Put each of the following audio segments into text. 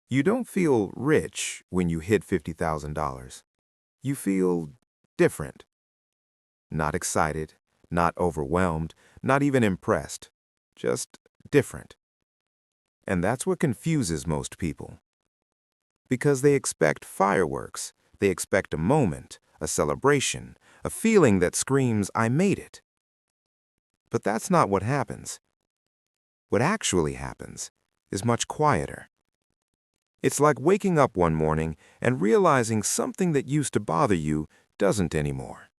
You don't feel rich when you hit $50,000. You feel different. Not excited, not overwhelmed, not even impressed. Just different. And that's what confuses most people. Because they expect fireworks. They expect a moment, a celebration, a feeling that screams, "I made it." But that's not what happens. What actually happens is much quieter. It's like waking up one morning and realizing something that used to bother you doesn't anymore.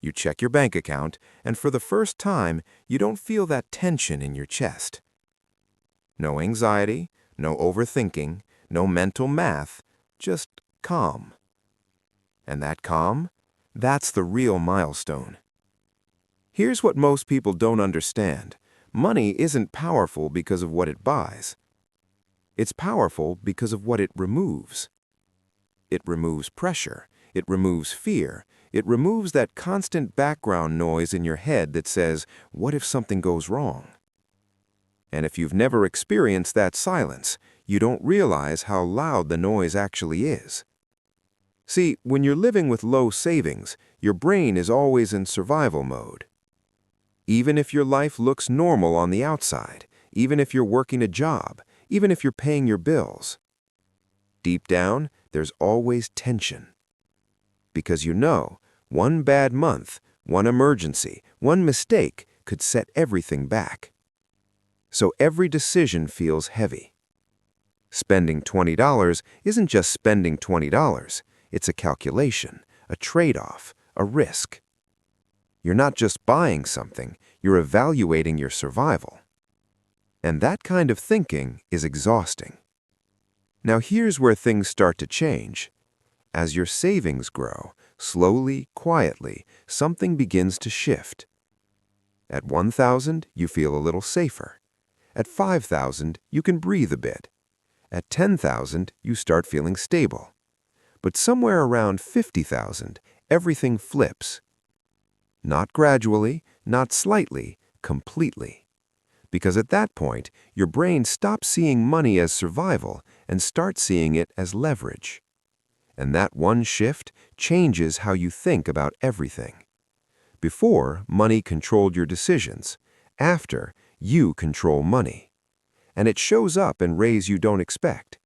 You check your bank account, and for the first time, you don't feel that tension in your chest. No anxiety, no overthinking, no mental math, just calm. And that calm, that's the real milestone. Here's what most people don't understand. Money isn't powerful because of what it buys. It's powerful because of what it removes. It removes pressure. It removes fear. It removes that constant background noise in your head that says, "What if something goes wrong?" And if you've never experienced that silence, you don't realize how loud the noise actually is. See, when you're living with low savings, your brain is always in survival mode. Even if your life looks normal on the outside, even if you're working a job, even if you're paying your bills, deep down, there's always tension. Because you know, one bad month, one emergency, one mistake could set everything back. So every decision feels heavy. Spending $20 isn't just spending $20. It's a calculation, a trade-off, a risk. You're not just buying something, you're evaluating your survival. And that kind of thinking is exhausting. Now here's where things start to change. As your savings grow, slowly, quietly, something begins to shift. At 1,000, you feel a little safer. At 5,000, you can breathe a bit. At 10,000, you start feeling stable. But somewhere around 50,000, everything flips. Not gradually, not slightly, completely. Because at that point, your brain stops seeing money as survival and starts seeing it as leverage. And that one shift changes how you think about everything. Before, money controlled your decisions. After, you control money. And it shows up in ways you don't expect.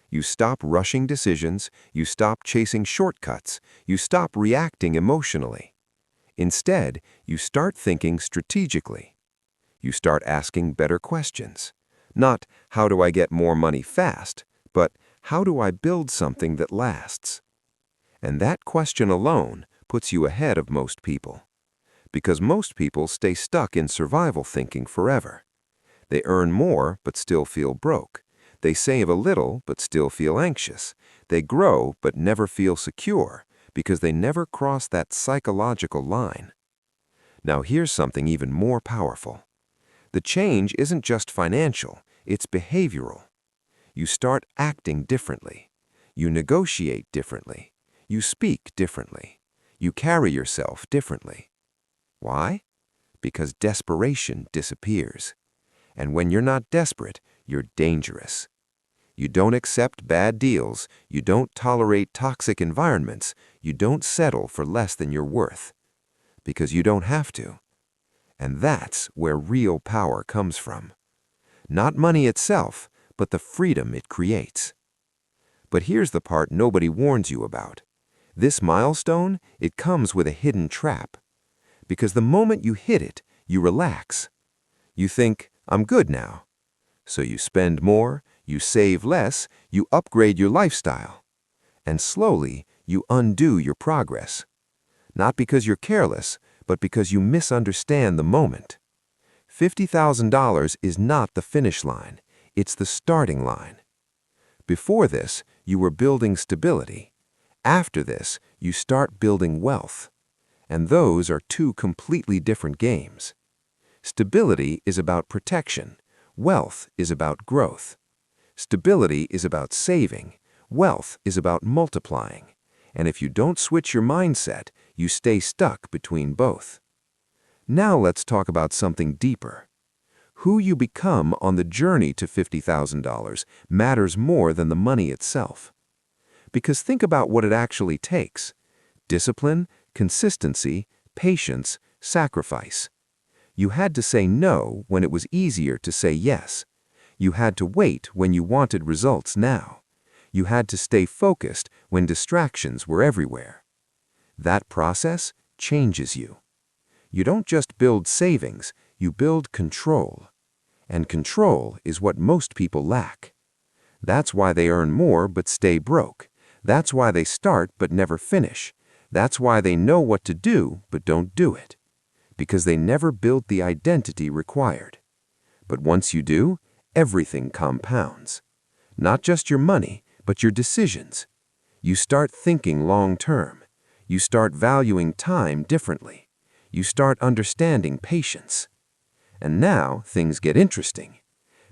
You stop rushing decisions, you stop chasing shortcuts, you stop reacting emotionally. Instead, you start thinking strategically. You start asking better questions. Not, "How do I get more money fast?" but, "How do I build something that lasts?" And that question alone puts you ahead of most people. Because most people stay stuck in survival thinking forever. They earn more but still feel broke. They save a little but still feel anxious. They grow but never feel secure because they never cross that psychological line. Now here's something even more powerful. The change isn't just financial, it's behavioral. You start acting differently. You negotiate differently. You speak differently. You carry yourself differently. Why? Because desperation disappears. And when you're not desperate, you're dangerous. You don't accept bad deals. You don't tolerate toxic environments. You don't settle for less than you're worth. Because you don't have to. And that's where real power comes from. Not money itself, but the freedom it creates. But here's the part nobody warns you about. This milestone, it comes with a hidden trap. Because the moment you hit it, you relax. You think, "I'm good now." So you spend more, you save less, you upgrade your lifestyle. And slowly, you undo your progress. Not because you're careless, but because you misunderstand the moment. $50,000 is not the finish line, it's the starting line. Before this, you were building stability. After this, you start building wealth. And those are two completely different games. Stability is about protection. Wealth is about growth. Stability is about saving. Wealth is about multiplying. And if you don't switch your mindset, you stay stuck between both. Now let's talk about something deeper. Who you become on the journey to $50,000 matters more than the money itself. Because think about what it actually takes: discipline, consistency, patience, sacrifice. You had to say no when it was easier to say yes. You had to wait when you wanted results now. You had to stay focused when distractions were everywhere. That process changes you. You don't just build savings, you build control. And control is what most people lack. That's why they earn more but stay broke. That's why they start but never finish. That's why they know what to do but don't do it. Because they never built the identity required. But once you do, everything compounds. Not just your money, but your decisions. You start thinking long-term. You start valuing time differently. You start understanding patience. And now things get interesting.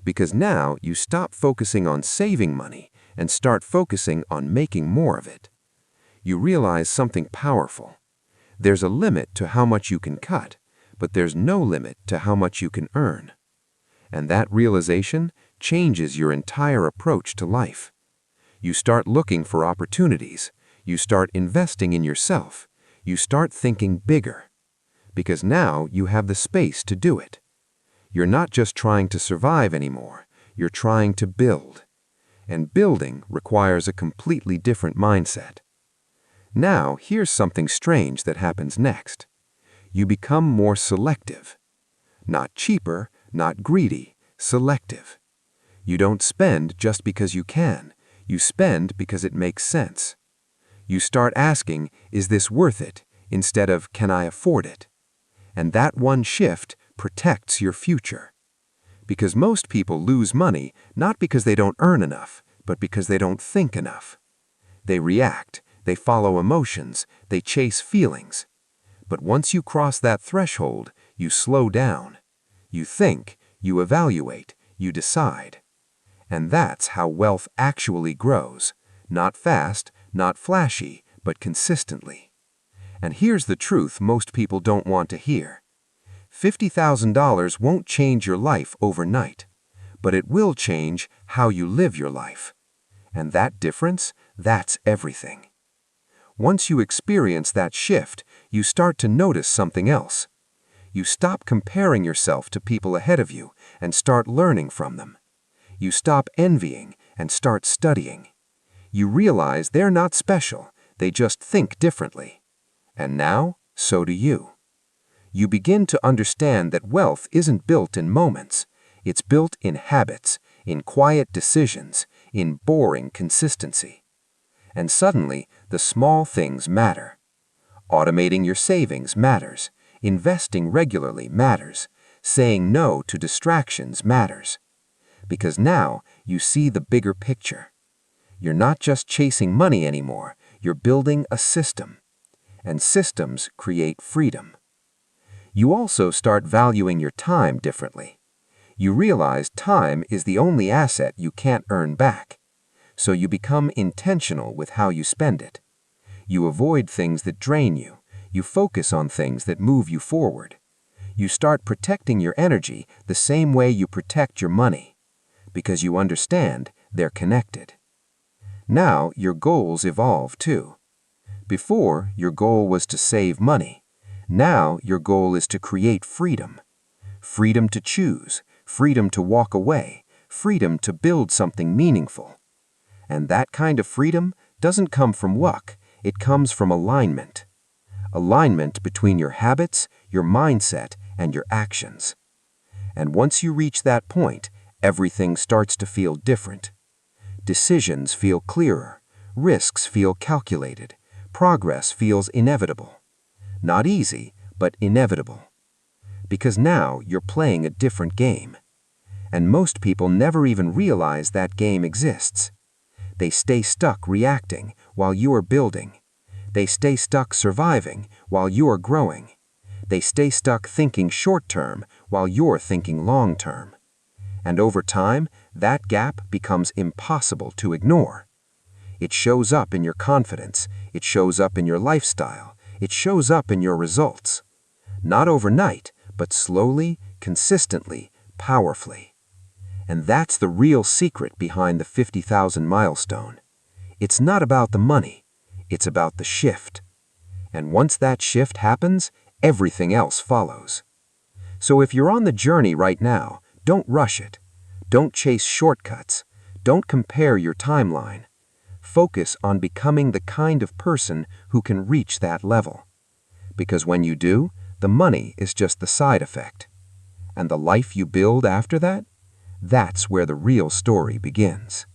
Because now you stop focusing on saving money and start focusing on making more of it. You realize something powerful. There's a limit to how much you can cut, but there's no limit to how much you can earn. And that realization changes your entire approach to life. You start looking for opportunities. You start investing in yourself. You start thinking bigger. Because now you have the space to do it. You're not just trying to survive anymore. You're trying to build. And building requires a completely different mindset. Now, here's something strange that happens next. You become more selective. Not cheaper, not greedy, selective. You don't spend just because you can. You spend because it makes sense. You start asking, is this worth it, instead of, can I afford it? And that one shift protects your future. Because most people lose money not because they don't earn enough, but because they don't think enough. They react. They follow emotions, they chase feelings. But once you cross that threshold, you slow down. You think, you evaluate, you decide. And that's how wealth actually grows. Not fast, not flashy, but consistently. And here's the truth most people don't want to hear. $50,000 won't change your life overnight, but it will change how you live your life. And that difference, that's everything. Once you experience that shift, you start to notice something else. You stop comparing yourself to people ahead of you and start learning from them. You stop envying and start studying. You realize they're not special, they just think differently. And now, so do you. You begin to understand that wealth isn't built in moments. It's built in habits, in quiet decisions, in boring consistency. And suddenly, the small things matter. Automating your savings matters. Investing regularly matters. Saying no to distractions matters. Because now you see the bigger picture. You're not just chasing money anymore. You're building a system. And systems create freedom. You also start valuing your time differently. You realize time is the only asset you can't earn back. So you become intentional with how you spend it. You avoid things that drain you. You focus on things that move you forward. You start protecting your energy the same way you protect your money, because you understand they're connected. Now your goals evolve too. Before, your goal was to save money. Now your goal is to create freedom. Freedom to choose, freedom to walk away, freedom to build something meaningful. And that kind of freedom doesn't come from luck, it comes from alignment. Alignment between your habits, your mindset, and your actions. And once you reach that point, everything starts to feel different. Decisions feel clearer, risks feel calculated, progress feels inevitable. Not easy, but inevitable. Because now you're playing a different game. And most people never even realize that game exists. They stay stuck reacting while you are building. They stay stuck surviving while you are growing. They stay stuck thinking short-term while you're thinking long-term. And over time, that gap becomes impossible to ignore. It shows up in your confidence. It shows up in your lifestyle. It shows up in your results. Not overnight, but slowly, consistently, powerfully. And that's the real secret behind the 50,000 milestone. It's not about the money, it's about the shift. And once that shift happens, everything else follows. So if you're on the journey right now, don't rush it. Don't chase shortcuts. Don't compare your timeline. Focus on becoming the kind of person who can reach that level. Because when you do, the money is just the side effect. And the life you build after that, that's where the real story begins.